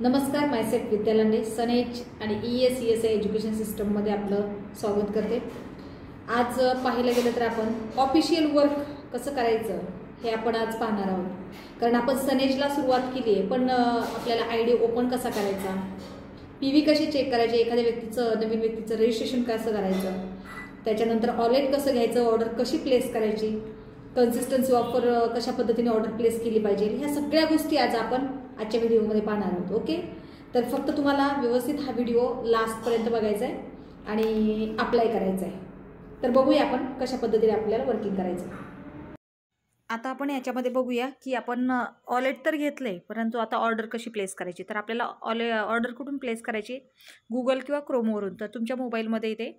नमस्कार, मायसेफ विद्यालंडे सनेज आणि ESES education सिस्टममध्ये आपलं स्वागत करते। आज पाहायला गेलं तर आपण ऑफिशियल वर्क कसं करायचं हे आपण आज पाहणार आहोत। कारण आपण सनेजला सुरुवात केली आहे, पण आपल्याला आयडी ओपन कसा करायचा, PV कशी चेक करायची, एखाद्या व्यक्तीचं नवीन व्यक्तीचं रजिस्ट्रेशन कसं करायचं, त्याच्यानंतर ऑलेट कसं घ्यायचं, ऑर्डर कशी प्लेस करायची, कन्सिस्टन्सी ऑफर कशा पद्धतीने ऑर्डर प्लेस केली पाहिजे, ह्या सगळ्या गोष्टी आज आपण आजच्या व्हिडिओमध्ये पाहणार आहोत। ओके, तर फक्त तुम्हाला व्यवस्थित हा व्हिडिओ लास्टपर्यंत बघायचा आहे आणि अप्लाय करायचा आहे। तर बघूया आपण कशा पद्धतीने आपल्याला वर्किंग करायचं। आता आपण याच्यामध्ये बघूया की आपण ऑलेट तर घेतलंय, परंतु आता ऑर्डर कशी प्लेस करायची। तर आपल्याला ऑर्डर कुठून प्लेस करायची, गुगल किंवा क्रोमवरून। तर तुमच्या मोबाईलमध्ये इथे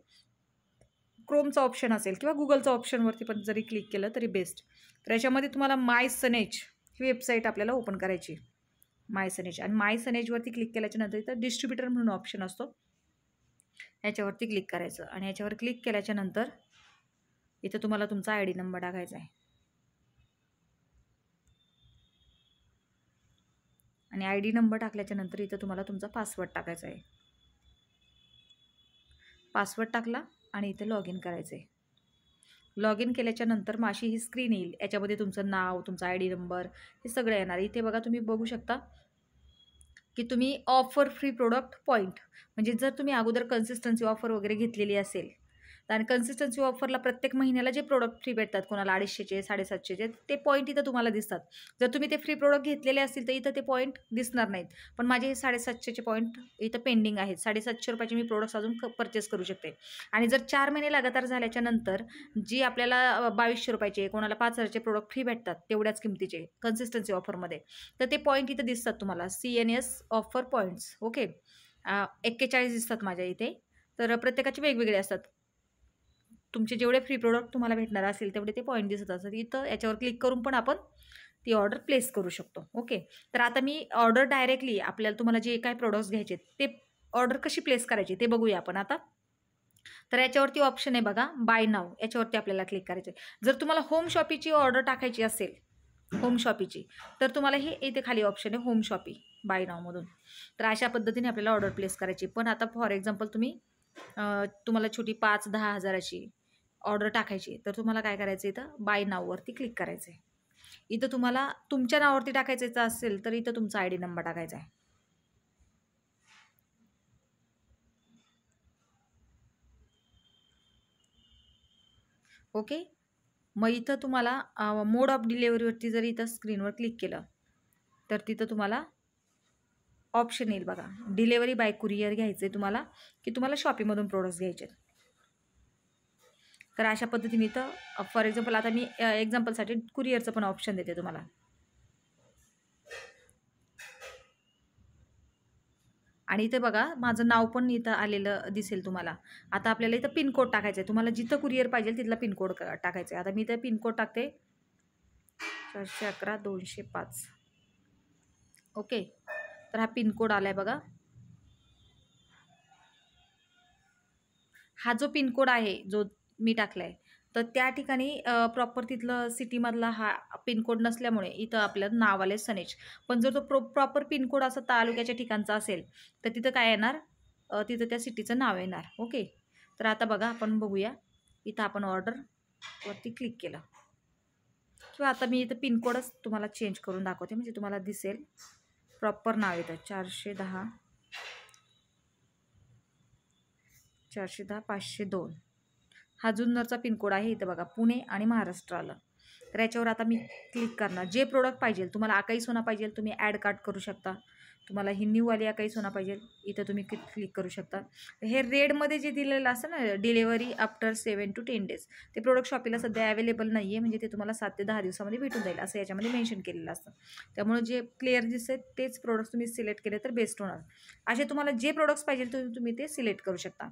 क्रोमचा ऑप्शन असेल किंवा गुगलचा ऑप्शनवरती पण जरी क्लिक केलं तरी बेस्ट। तर याच्यामध्ये तुम्हाला माय सनेज ही वेबसाईट आपल्याला ओपन करायची, माय सनेज। आणि माय सनेजवरती क्लिक केल्याच्या नंतर इथं डिस्ट्रीब्युटर म्हणून ऑप्शन असतो, याच्यावरती क्लिक करायचं। आणि याच्यावर क्लिक केल्याच्या नंतर इथं तुम्हाला तुमचा आयडी नंबर टाकायचा आहे आणि आयडी नंबर टाकल्याच्या नंतर इथं तुम्हाला तुमचा पासवर्ड टाकायचा आहे। पासवर्ड टाकला आणि इथे लॉग इन करायचं आहे। लॉग इन केल्याच्या नंतर मग अशी ही स्क्रीन येईल, याच्यामध्ये तुमचं नाव, तुमचा आयडी नंबर हे सगळं येणार। इथे बघा, तुम्ही बघू शकता की तुम्ही ऑफर फ्री प्रोडक्ट पॉईंट, म्हणजे जर तुम्ही अगोदर कन्सिस्टन्सी ऑफर वगैरे घेतलेली असेल तर कन्सिस्टन्सी ऑफरला प्रत्येक महिन्याला जे प्रोडक्ट फ्री भेटतात, कोणाला 250चे 750चे, ते पॉईंट इथं तुम्हाला दिसतात। जर तुम्ही ते फ्री प्रोडक्ट घेतलेले असतील तर इथं ते पॉईंट दिसणार नाहीत, पण माझे हे 750चे पॉईंट इथं पेंडिंग आहेत। 750 रुपयाचे मी प्रोडक्ट्स अजून परचेस करू शकते। आणि जर 4 महिने लगातार झाल्याच्या नंतर जी आपल्याला 2200 रुपयाचे, कोणाला 5000चे प्रोडक्ट फ्री भेटतात तेवढ्याच किमतीचे कन्सिस्टन्सी ऑफरमध्ये, तर ते पॉईंट इथं दिसतात तुम्हाला, CNS ऑफर पॉईंट्स। ओके, 41 दिसतात माझ्या इथे। तर प्रत्येकाचे वेगवेगळे असतात, तुमचे जेवढे फ्री प्रोडक्ट तुम्हाला भेटणार असेल तेवढे ते पॉईंट दिसत असतात। इथं याच्यावर क्लिक करून पण आपण ती ऑर्डर प्लेस करू शकतो। ओके, तर आता मी ऑर्डर डायरेक्टली आपल्याला तुम्हाला जे काय प्रोडक्ट्स घ्यायचे ते ऑर्डर कशी प्लेस करायची ते बघूया आपण आता। तर याच्यावरती ऑप्शन आहे बघा, बाय नाव, याच्यावरती आपल्याला क्लिक करायचं आहे। जर तुम्हाला होम शॉपीची ऑर्डर टाकायची असेल, होम शॉपीची, तर तुम्हाला हे इथे खाली ऑप्शन आहे होम शॉपी बाय नावमधून। तर अशा पद्धतीने आपल्याला ऑर्डर प्लेस करायची। पण आता फॉर एक्झाम्पल तुम्हाला छोटी 5-10 हजाराची ऑर्डर टाकायची, तर तुम्हाला काय करायचं, इथं बाय नाववरती क्लिक करायचं आहे। इथं तुम्हाला तुमच्या नावावरती टाकायचं असेल तर इथं तुमचा आयडी नंबर टाकायचा आहे। ओके, मग इथं तुम्हाला मोड ऑफ डिलेवरीवरती जर इथं स्क्रीनवर क्लिक केलं तर तिथं तुम्हाला ऑप्शन येईल बघा, डिलेवरी बाय कुरिअर घ्यायचं आहे तुम्हाला की तुम्हाला शॉपीमधून प्रोडक्ट्स घ्यायचे। तर अशा पद्धतीने इथं फॉर एक्झाम्पल आता मी एक्झाम्पलसाठी कुरिअरचं पण ऑप्शन देते तुम्हाला। आणि इथे बघा, माझं नाव पण इथं आलेलं दिसेल तुम्हाला। आता आपल्याला इथं पिनकोड टाकायचं आहे, तुम्हाला जिथं कुरिअर पाहिजे तिथला पिनकोड टाकायचा आहे। आता मी इथं पिनकोड टाकते 411-205। ओके, तर हा पिनकोड आलाय बघा। हा जो पिनकोड आहे जो मी टाकलाय, तर त्या ठिकाणी प्रॉपर तिथलं सिटीमधला हा पिनकोड नसल्यामुळे इथं आपल्याला नाव आले सनेज। पण जर तो प्रॉपर पिनकोड असं तालुक्याच्या ठिकाणचा असेल तर तिथं काय येणार, तिथं त्या सिटीचं नाव येणार। ओके, तर आता बघा, आपण बघूया, इथं आपण ऑर्डरवरती क्लिक केलं किंवा आता मी इथं पिनकोडच तुम्हाला चेंज करून दाखवते, म्हणजे तुम्हाला दिसेल प्रॉपर नाव येतं 410-502 हा जुन्नरचा पिनकोड आहे। इथं बघा, पुणे आणि महाराष्ट्र आलं। तर याच्यावर आता मी क्लिक करणार, जे प्रोडक्ट पाहिजे, तुम्हाला आकाई सोना पाहिजे तुम्ही ॲड कार्ट करू शकता, तुम्हाला ही न्यूवाली आकाई सोना पाहिजे इथं तुम्ही क्लिक करू शकता। हे रेडमध्ये जे दिलेलं असतं ना, डिलेवरी आफ्टर 7 to 10 days, ते प्रोडक्ट शॉपीला सध्या अवेलेबल नाही आहे, म्हणजे ते तुम्हाला 7 ते 10 दिवसामध्ये भेटून जाईल असं याच्यामध्ये मेन्शन केलेलं असतं। त्यामुळे जे क्लिअर दिसते तेच प्रोडक्ट्स तुम्ही सिलेक्ट केले तर बेस्ट होणार। असे तुम्हाला जे प्रोडक्ट्स पाहिजे तुम्ही ते सिलेक्ट करू शकता।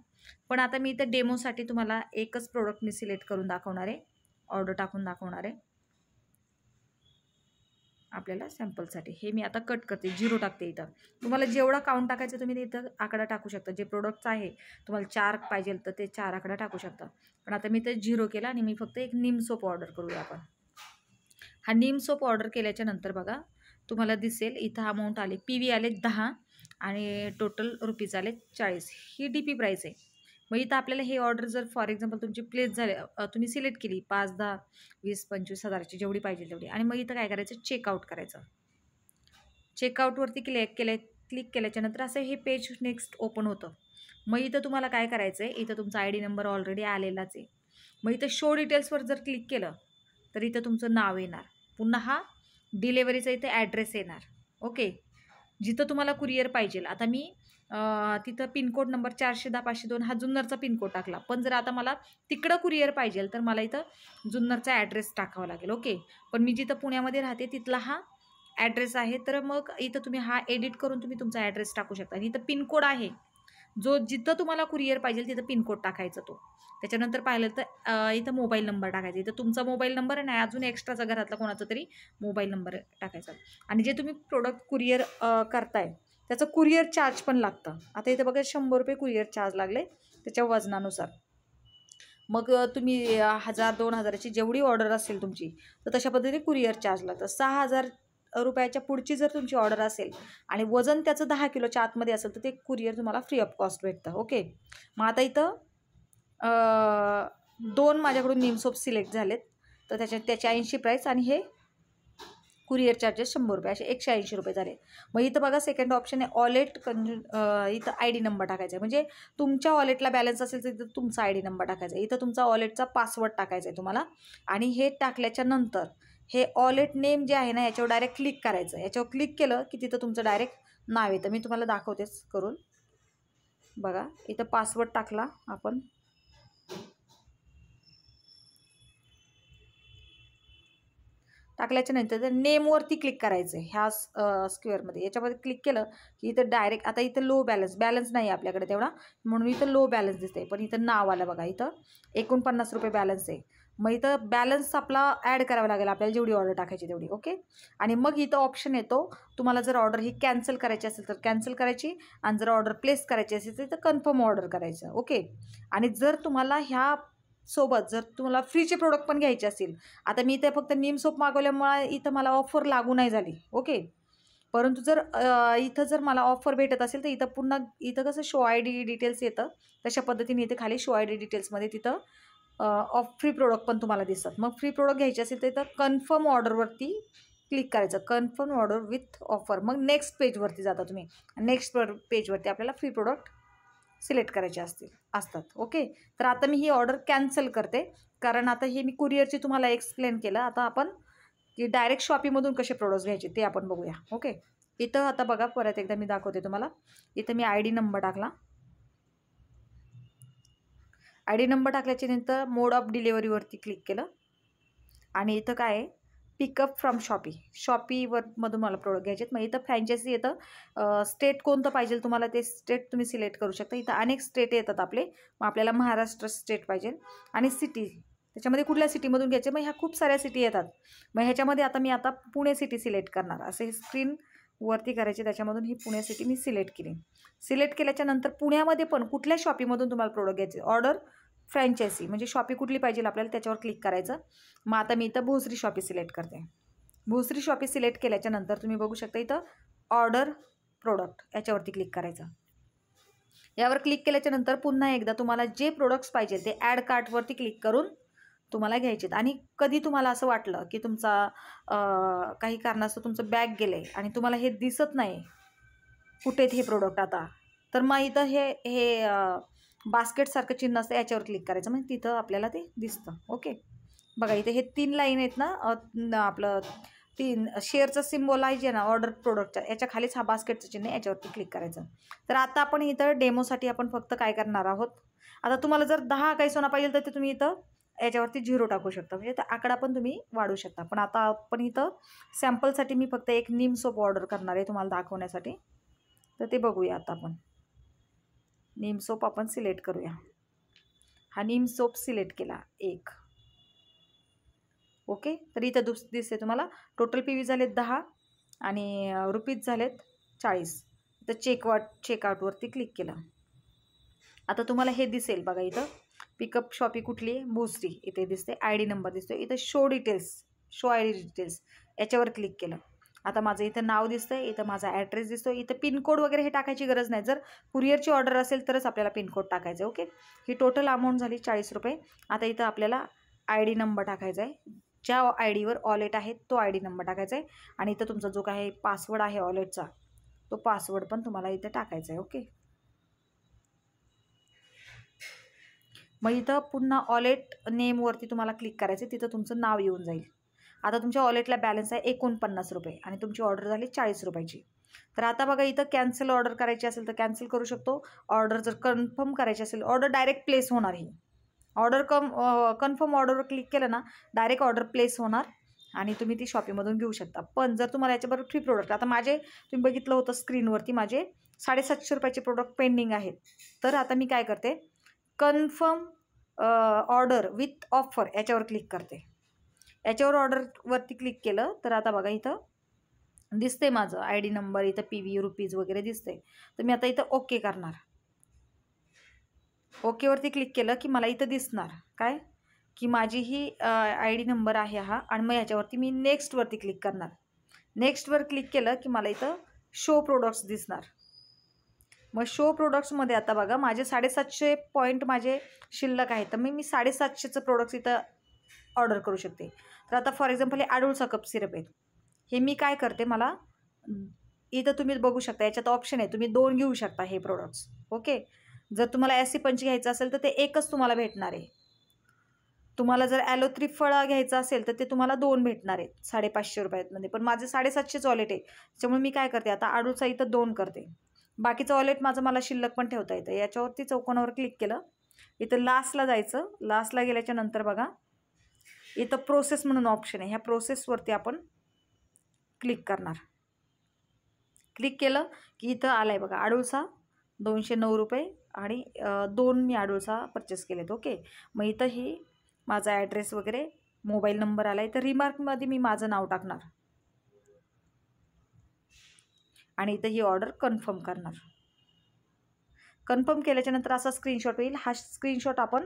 पण आता मी इथं डेमोसाठी तुम्हाला एकच प्रोडक्ट मी सिलेक्ट करून दाखवणार आहे, ऑर्डर टाकून दाखवणार आहे आपल्याला सॅम्पलसाठी। हे मी आता कट करते, 0 टाकते। इथं तुम्हाला जेवढा काउंट टाकायचं तुम्ही इथं आकडा टाकू शकता, जे प्रोडक्ट्स आहे तुम्हाला 4 पाहिजे तर ते 4 आकडा टाकू शकता। पण आता मी इथं 0 केला आणि मी फक्त एक नीम सोप ऑर्डर करूया आपण। हा नीम सोप ऑर्डर केल्याच्या नंतर बघा, तुम्हाला दिसेल इथं अमाऊंट आली, PV आले 10 आणि टोटल रुपीज आले 40. ही DP प्राईस आहे. मग इथं आपल्याला हे ऑर्डर जर फॉर एक्झाम्पल तुमची प्लेस झाले, तुम्ही सिलेक्ट केली 5, 10, 20, 25 हजाराची जेवढी पाहिजे तेवढी, आणि मग इथं काय करायचं, चेकआउट करायचं. चेकआउटवरती क्लिक केल्याच्यानंतर असं हे पेज नेक्स्ट ओपन होतं. मग इथं तुम्हाला काय करायचं आहे, इथं तुमचा ID नंबर ऑलरेडी आलेलाच आहे. मग इथं शो डिटेल्सवर जर क्लिक केलं तर इथं तुमचं नाव येणार. पुन्हा हा डिलेवरीचा इथे ॲड्रेस येणार. ओके, जिथं तुम्हाला कुरिअर पाहिजे. आता मी तिथं पिनकोड नंबर 410-502 हा जुन्नरचा पिनकोड टाकला. पण जर आता मला तिकडं कुरिअर पाहिजे तर मला इथं जुन्नरचा ॲड्रेस टाकावा लागेल. ओके, पण मी जिथं पुण्यामध्ये राहते तिथला हा ॲड्रेस आहे. तर मग इथं तुम्ही हा एडिट करून तुम्ही तुमचा ॲड्रेस टाकू शकता. आणि इथं पिनकोड आहे, जो जिथं तुम्हाला कुरिअर पाहिजे तिथं पिनकोड टाकायचा तो. त्याच्यानंतर पाहिलं तर इथं मोबाईल नंबर टाकायचा. इथं तुमचा मोबाईल नंबर आणि अजून एक्स्ट्राचा घरातला कोणाचा तरी मोबाईल नंबर टाकायचा. आणि जे तुम्ही प्रोडक्ट कुरिअर करताय त्याचं कुरिअर चार्ज पण लागतं. आता इथं बघा 100 रुपये कुरिअर चार्ज लागले त्याच्या वजनानुसार. मग तुम्ही 1000-2000ची जेवढी ऑर्डर असेल तुमची तर तशा पद्धतीने कुरिअर चार्ज लागतं. 6000 रुपयाच्या पुढची जर तुमची ऑर्डर असेल आणि वजन त्याचं 10 किलोच्या आतमध्ये असेल तर ते कुरिअर तुम्हाला फ्री ऑफ कॉस्ट भेटतं. ओके, मग आता इथं 2 माझ्याकडून निम सोप सिलेक्ट झालेत तर त्याची 80 प्राईस आणि हे कुरिअर चार्जेस 100 रुपये, असे 180 रुपये झाले. मग इथं बघा सेकंड ऑप्शन आहे वॉलेट. इथं ID नंबर टाकायचा आहे. म्हणजे तुमच्या वॉलेटला बॅलन्स असेल तर इथं तुमचा ID नंबर टाकायचा आहे. इथं तुमचा वॉलेटचा पासवर्ड टाकायचा आहे तुम्हाला. आणि हे टाकल्याच्या नंतर हे वॉलेट नेम जे आहे ना याच्यावर डायरेक्ट क्लिक करायचं. याच्यावर क्लिक केलं की तिथं तुमचं डायरेक्ट नाव येतं. मी तुम्हाला दाखवतेच करून बघा. इथं पासवर्ड टाकला आपण. टाकल्याच्या नंतर तर नेमवरती क्लिक करायचं आहे ह्या स्क्वेअरमध्ये. याच्यामध्ये क्लिक केलं की इथं डायरेक्ट आता इथं लो बॅलन्स नाही आपल्याकडे तेवढा, म्हणून इथं लो बॅलन्स दिसते. पण इथं नाव आलं बघा, इथं 49 रुपये बॅलन्स आहे. मग इथं बॅलन्स आपला ॲड करावा लागेल आपल्याला जेवढी ऑर्डर टाकायची तेवढी. ओके, आणि मग इथं ऑप्शन येतो तुम्हाला जर ऑर्डर ही कॅन्सल करायची असेल तर कॅन्सल करायची, आणि जर ऑर्डर प्लेस करायची असेल तर कन्फर्म ऑर्डर करायचं. ओके, आणि जर तुम्हाला ह्या सोबत जर तुम्हाला फ्रीचे प्रोडक्ट पण घ्यायचे असतील, आता मी इथे फक्त निम सोप मागवल्यामुळे इथं मला ऑफर लागू नाही झाली. ओके, परंतु जर इथं जर मला ऑफर भेटत असेल तर इथं पुन्हा इथं कसं शो ID डिटेल्स येतं तशा पद्धतीने इथे खाली शो ID डिटेल्समध्ये तिथं फ्री प्रोडक्ट पण तुम्हाला दिसतात. मग फ्री प्रोडक्ट घ्यायचे असेल तर इथं कन्फर्म ऑर्डरवरती क्लिक करायचं, कन्फर्म ऑर्डर विथ ऑफर. मग नेक्स्ट पेजवरती जाता तुम्ही. नेक्स्ट पेजवरती आपल्याला फ्री प्रोडक्ट सिलेक्ट करायचे असतात. ओके, तर आता मी ही ऑर्डर कॅन्सल करते, कारण आता हे मी कुरिअरची तुम्हाला एक्सप्लेन केलं. आता आपण की डायरेक्ट शॉपीमधून कसे प्रोडक्ट्स घ्यायचे ते आपण बघूया. ओके, इथं आता बघा परत एकदा मी दाखवते तुम्हाला. इथं मी ID नंबर टाकला. ID नंबर टाकल्याच्या नंतर मोड ऑफ डिलेवरीवरती क्लिक केलं आणि इथं काय आहे, पिकअप फ्रॉम शॉपीमधून मला प्रोडक्ट घ्यायचे आहेत. मग इथं फ्रँचायझी येतं, स्टेट कोणतं पाहिजे तुम्हाला ते स्टेट तुम्ही सिलेक्ट करू शकता. इथं अनेक स्टेट येतात आपले. मग आपल्याला महाराष्ट्र स्टेट पाहिजे आणि सिटी, त्याच्यामध्ये कुठल्या सिटीमधून घ्यायचे. मग ह्या खूप साऱ्या सिटी येतात. मग ह्याच्यामध्ये आता पुणे सिटी सिलेक्ट करणार. असे स्क्रीन वरती करायचे, त्याच्यामधून ही पुणे सिटी मी सिलेक्ट केली. सिलेक्ट केल्याच्या नंतर पुण्यामध्ये पण कुठल्या शॉपीमधून तुम्हाला प्रोडक्ट घ्यायचे, ऑर्डर फ्रँचायझी म्हणजे शॉपी कुठली पाहिजे आपल्याला त्याच्यावर क्लिक करायचं. मग आता मी इथं भोसरी शॉपी सिलेक्ट करते. भोसरी शॉपी सिलेक्ट केल्याच्या नंतर तुम्ही बघू शकता इथं ऑर्डर प्रोडक्ट याच्यावरती क्लिक करायचं. यावर क्लिक केल्याच्या नंतर पुन्हा एकदा तुम्हाला जे प्रोडक्ट्स पाहिजे ते ॲड कार्टवरती क्लिक करून तुम्हाला घ्यायचे. आणि कधी तुम्हाला असं वाटलं की तुमचा काही कारणास्तव तुमचं बॅग गेलं आहे आणि तुम्हाला हे दिसत नाही कुठे हे प्रोडक्ट आता, तर मग इथं हे बास्केटसारखं चिन्ह असतं याच्यावर क्लिक करायचं, म्हणजे तिथं आपल्याला ते दिसतं. ओके, बघा इथे हे 3 लाईन आहेत ना, आपलं 3 शेअरचं सिम्बॉल आहे जे ना ऑर्डर प्रोडक्टच्या याच्या खालीच हा बास्केटचं चिन्ह याच्यावरती क्लिक करायचं. तर आता आपण इथं डेमोसाठी आपण फक्त काय करणार आहोत, आता तुम्हाला जर 10 काही सोना पाहिजे तर ते तुम्ही इथं याच्यावरती 0 टाकू शकता, म्हणजे आकडा पण तुम्ही वाढवू शकता. पण आता आपण इथं सॅम्पलसाठी मी फक्त एक निम सोप ऑर्डर करणार आहे तुम्हाला दाखवण्यासाठी. तर ते बघूया. आता आपण निम सोप आपण सिलेक्ट करूया. हा निम सोप सिलेक्ट केला 1. ओके, तर इथं दिसते तुम्हाला टोटल PV झालेत 10 आणि रुपीज झालेत 40. तर चेकआउटवरती क्लिक केलं. आता तुम्हाला हे दिसेल बघा, इथं पिकअप शॉपी कुठली, भोसरी इथे दिसते. ID नंबर दिसतो. इथं शो ID डिटेल्स याच्यावर क्लिक केलं आता माझं इथं नाव दिसतंय, इथं माझा ॲड्रेस दिसतो, इथं पिनकोड वगैरे हे टाकायची गरज नाही. जर कुरिअरची ऑर्डर असेल तरच आपल्याला पिनकोड टाकायचं आहे. ओके, ही टोटल अमाऊंट झाली 40 रुपये. आता इथं आपल्याला ID नंबर टाकायचा आहे. ज्या ID वर वॉलेट आहे तो ID नंबर टाकायचा आहे. आणि इथं तुमचा जो काही पासवर्ड आहे वॉलेटचा तो पासवर्ड पण तुम्हाला इथं टाकायचा आहे. ओके, मग इथं पुन्हा वॉलेट नेमवरती तुम्हाला क्लिक करायचं आहे. तिथं तुमचं नाव येऊन जाईल. आता तुमच्या वॉलेटला बॅलन्स आहे 49 रुपये आणि तुमची ऑर्डर झाली 40 रुपयाची. तर आता बघा इथं कॅन्सल ऑर्डर करायची असेल तर कॅन्सल करू शकतो. ऑर्डर जर कन्फर्म करायची असेल, ऑर्डर डायरेक्ट प्लेस होणार. ही ऑर्डर कन्फर्म ऑर्डरवर क्लिक केलं ना, डायरेक्ट ऑर्डर प्लेस होणार आणि तुम्ही ती शॉपीमधून घेऊ शकता. पण जर तुम्हाला याच्याबरोबर फ्री प्रोडक्ट, आता माझे तुम्ही बघितलं होतं स्क्रीनवरती माझे 750 रुपयाचे प्रोडक्ट पेंडिंग आहेत. तर आता मी काय करते, कन्फर्म ऑर्डर विथ ऑफर याच्यावर क्लिक करते. याच्यावर ऑर्डरवरती क्लिक केलं तर आता बघा इथं दिसते माझं ID नंबर, इथं PV रुपीज वगैरे दिसते. तर मी आता इथं ओके करणार. ओकेवरती क्लिक केलं की मला इथं दिसणार काय की माझी ही ID नंबर आहे हा. आणि मग ह्याच्यावरती मी नेक्स्टवरती क्लिक करणार. नेक्स्टवर क्लिक केलं की मला इथं शो प्रोडक्ट्स दिसणार. मग शो प्रोडक्ट्समध्ये आता बघा माझे 750 पॉईंट माझे शिल्लक आहेत. तर मी 750चं प्रोडक्ट्स इथं ऑर्डर करू शकते. तर आता फॉर एक्झाम्पल हे आडूळसा कप सिरप आहेत. हे मी काय करते, मला इथं तुम्ही बघू शकता याच्यात ऑप्शन आहे, तुम्ही 2 घेऊ शकता हे प्रोडक्ट्स. ओके, जर तुम्हाला ॲसी पंच घ्यायचं असेल तर ते एकच तुम्हाला भेटणार आहे. तुम्हाला जर ॲलोथ्री फळा घ्यायचा असेल तर ते तुम्हाला 2 भेटणार आहेत 550 रुपयामध्ये. पण माझे 750च वॉलेट आहे, त्याच्यामुळे मी काय करते आता आडूळसा इथं 2 करते. बाकीचं वॉलेट माझं मला शिल्लक पण ठेवता येतं. याच्यावरती चौकोनावर क्लिक केलं, इथं लास्टला जायचं. लास्टला गेल्याच्या नंतर बघा इथं प्रोसेस म्हणून ऑप्शन आहे. ह्या प्रोसेसवरती आपण क्लिक करणार. क्लिक केलं की इथं आलं आहे बघा आडूळसा 209 रुपये आणि 2 मी आडूळसा परचेस केलेत. ओके, मग इथं ही माझा ॲड्रेस वगैरे मोबाईल नंबर आला आहे. तर रिमार्कमध्ये मी माझं नाव टाकणार आणि इथं ही ऑर्डर कन्फर्म करणार. कन्फर्म केल्याच्यानंतर असा स्क्रीनशॉट होईल. हा स्क्रीनशॉट आपण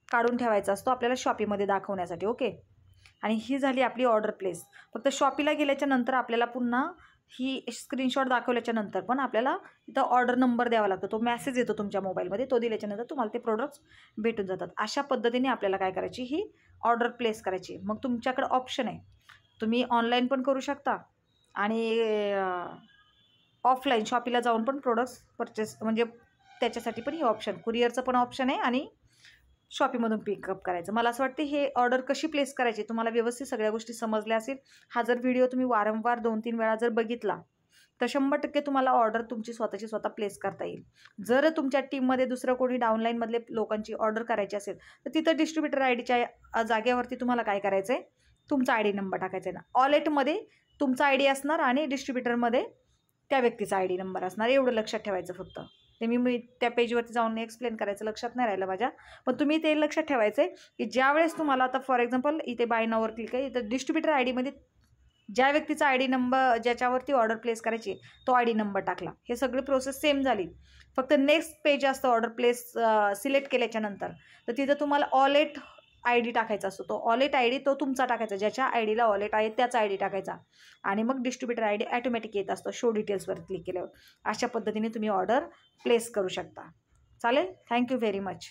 काढून ठेवायचा असतो आपल्याला शॉपीमध्ये दाखवण्यासाठी. ओके, आणि ही झाली आपली ऑर्डर प्लेस. फक्त शॉपीला गेल्याच्या नंतर आपल्याला पुन्हा ही स्क्रीनशॉट दाखवल्याच्या नंतर पण आपल्याला इथं ऑर्डर नंबर द्यावा लागतो. तो मेसेज येतो तुमच्या मोबाईलमध्ये, तो दिल्याच्यानंतर तुम्हाला ते प्रोडक्ट्स भेटून जातात. अशा पद्धतीने आपल्याला काय करायची, ही ऑर्डर प्लेस करायची. मग तुमच्याकडे ऑप्शन आहे, तुम्ही ऑनलाईन पण करू शकता आणि ऑफलाईन शॉपीला जाऊन पण प्रोडक्ट्स परचेस, म्हणजे त्याच्यासाठी पण ही ऑप्शन, कुरिअरचं पण ऑप्शन आहे आणि शॉपीमधून पिकअप करायचं. मला असं वाटते हे ऑर्डर कशी प्लेस करायची तुम्हाला व्यवस्थित सगळ्या गोष्टी समजल्या असेल. हा जर व्हिडिओ तुम्ही वारंवार 2-3 वेळा जर बघितला तर 100% तुम्हाला ऑर्डर तुमची स्वतःची स्वतः प्लेस करता येईल. जर तुमच्या टीममध्ये दुसरं कोणी डाऊनलाईनमधले लोकांची ऑर्डर करायची असेल तर तिथं डिस्ट्रीब्युटर IDच्या जागेवरती तुम्हाला काय करायचं आहे, तुमचा ID नंबर टाकायचा आहे ना. वॉलेटमध्ये तुमचा ID असणार आणि डिस्ट्रीब्युटरमध्ये त्या व्यक्तीचा ID नंबर असणार. एवढं लक्षात ठेवायचं फक्त. ते मी त्या पेजवरती जाऊन एक्सप्लेन करायचं लक्षात नाही राहिलं माझ्या. पण तुम्ही ते लक्षात ठेवायचं आहे की ज्यावेळेस तुम्हाला आता फॉर एक्झाम्पल इथे बाय नाववर क्लिक आहे, इथं डिस्ट्रीब्युटर IDमध्ये ज्या व्यक्तीचा ID नंबर ज्याच्यावरती ऑर्डर प्लेस करायची तो ID नंबर टाकला. हे सगळी प्रोसेस सेम झाली. फक्त नेक्स्ट पेज असतं ऑर्डर प्लेस सिलेक्ट केल्याच्या नंतर. तर तिथं तुम्हाला वॉलेट ID टाकायचा असतो. तो वॉलेट ID तो तुमचा टाकायचा, ज्याच्या IDला वॉलेट आहे त्याचा ID टाकायचा आणि मग डिस्ट्रीब्युटर ID ॲटोमॅटिक येत असतो शो डिटेल्सवर क्लिक केल्यावर. अशा पद्धतीने तुम्ही ऑर्डर प्लेस करू शकता. चालेल. Thank you very much.